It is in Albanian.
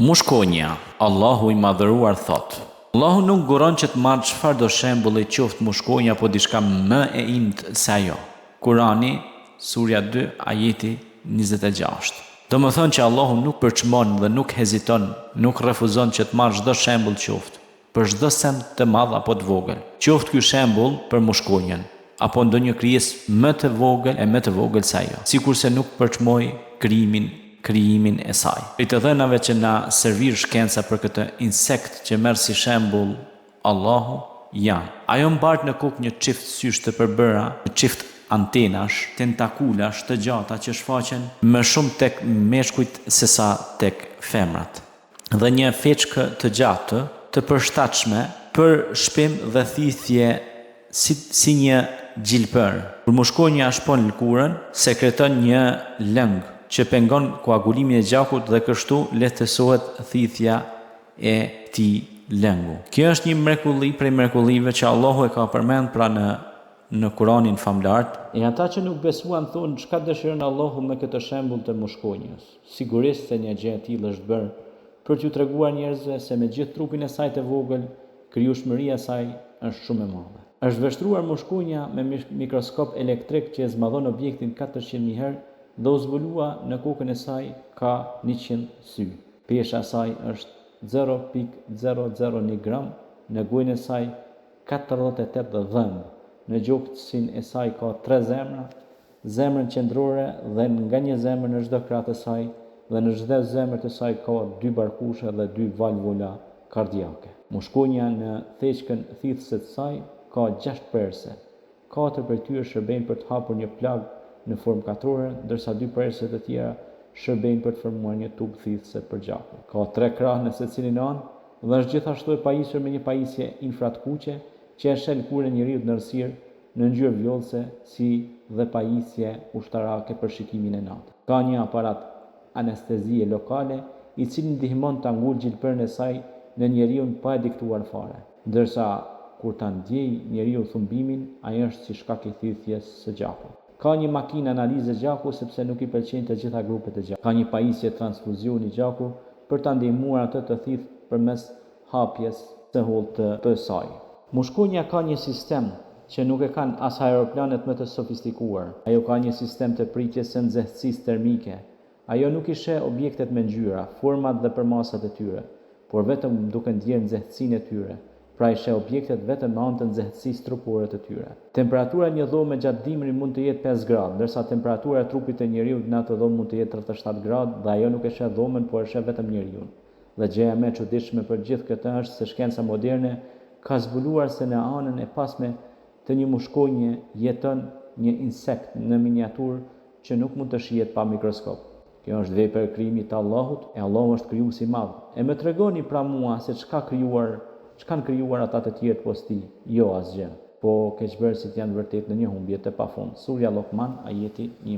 Mushkonja, Allahu i madhëruar thot: Allahu nuk guron që të marrë çfarë do shembulli qoftë mushkonja apo diçka më e imtë se ajo. Kurani, surja 2, ajeti 26. Do më thonë që Allahu nuk përçmon dhe nuk heziton, nuk refuzon që të marrë çdo shembull qoftë, për çdo send të madh apo të vogël. Qoftë ky shembull për mushkonjen, apo ndonjë krijesë më të vogël se ajo, sikurse nuk përçmoi krijimin e saj. Për të dhënave që na servir shkenca për këtë insekt që merr si shembull Allahu janë: ajo mbart në kokë një çift sysh të përbëra, një çift antenash, tentakulash të gjata që shfaqen më shumë tek meshkujt sesa tek femrat, dhe një feçkë të gjatë të përshtatshme për shpim dhe thithje si një gjilpër. Kur mushkonja shpon lëkurën, sekreton një lëng që pengon koagulimin e gjakut dhe kështu lehtësohet thithja e këtij lëngu. Kjo është një mrekulli prej mrekullive që Allahu e ka përmend pra në Kuranin famlar. E ata që nuk besuan thonë: çka dëshiron Allahu me këtë shembull të mushkonjës? Sigurisht se një gjë e tillë është bërë për t'ju treguar njerëzve se me gjithë trupin e saj të vogël, krijueshmëria e saj është shumë e madhe. Është vështruar mushkonja me mikroskop elektrik që e zmadhon objektin 400.000 herë dhe u zbulua në kokën e saj ka 100 sy. Pesha e saj është 0.001 gram, në gojën e saj 48 dhëmbë, në gjoksin e saj ka 3 zemra, zemrën qendrore dhe nga një zemër në çdo krah të saj, dhe në çdo zemër të saj ka 2 barkushe dhe 2 valvula kardiake. Mushkonja në theqkën thithëse të saj ka 6 perse. 4 prej tyre shërbejnë për të hapur një plag në formë katrore, ndërsa 2 perse të tjera shërbejnë për të formuar një tub thithëse për gjakun. Ka 3 krah në secilin anë dhe është gjithashtu e pajisur me një pajisje infrakuqe që e shel kurën e njeriut në errësirë në ngjyrë vjollce, si dhe pajisje ushtarake për shikimin e natës. Ka një aparat anestezie lokale i cili ndihmon ta ngulë gjilpërën e saj në njeriun pa e diktuar fare, ndërsa kur ta ndjej njeriu thumbimin, ai është si shkak i thithjes së gjakut. Ka një makinë analize gjaku sepse nuk i pëlqejnë të gjitha grupet e gjakut. Ka një pajisje transfuzioni gjaku për ta ndihmuar atë të thith përmes hapjes së hollë të saj. Mushkonja ka një sistem që nuk e kanë as aeroplanet më të sofistikuar. Ajo ka një sistem të pritjes së nxehtësisë termike. Ajo nuk i sheh objektet me ngjyra, format dhe përmasat e tyre, por vetëm duke ndjerë nxehtësinë e tyre. Pra i sheh objektet vetëm me anë të nxehtësisë trupore të tyre. Temperatura e një dhome gjatë dimrit mund të jetë 5 gradë, ndërsa temperatura e trupit të njeriu në atë dhomë mund të jetë 37 gradë, dhe ajo nuk e sheh dhomën, por e sheh vetëm njeriu. Dhe gjëja më e çuditshme për gjithë këtë është se shkenca moderne ka zbuluar se në anën e pasme të një mushkonje jeton një insekt në miniaturë që nuk mund të shihet pa mikroskop. Kjo është vepër e krijimit të Allahut, e Allahu është krijuesi i madh. E më tregoni pra mua se çka kanë krijuar ata të tjerë post tij? Jo asgjë. Po keqbërësit janë vërtet në një humbje të pafund. Surja Lokman, ajeti 1.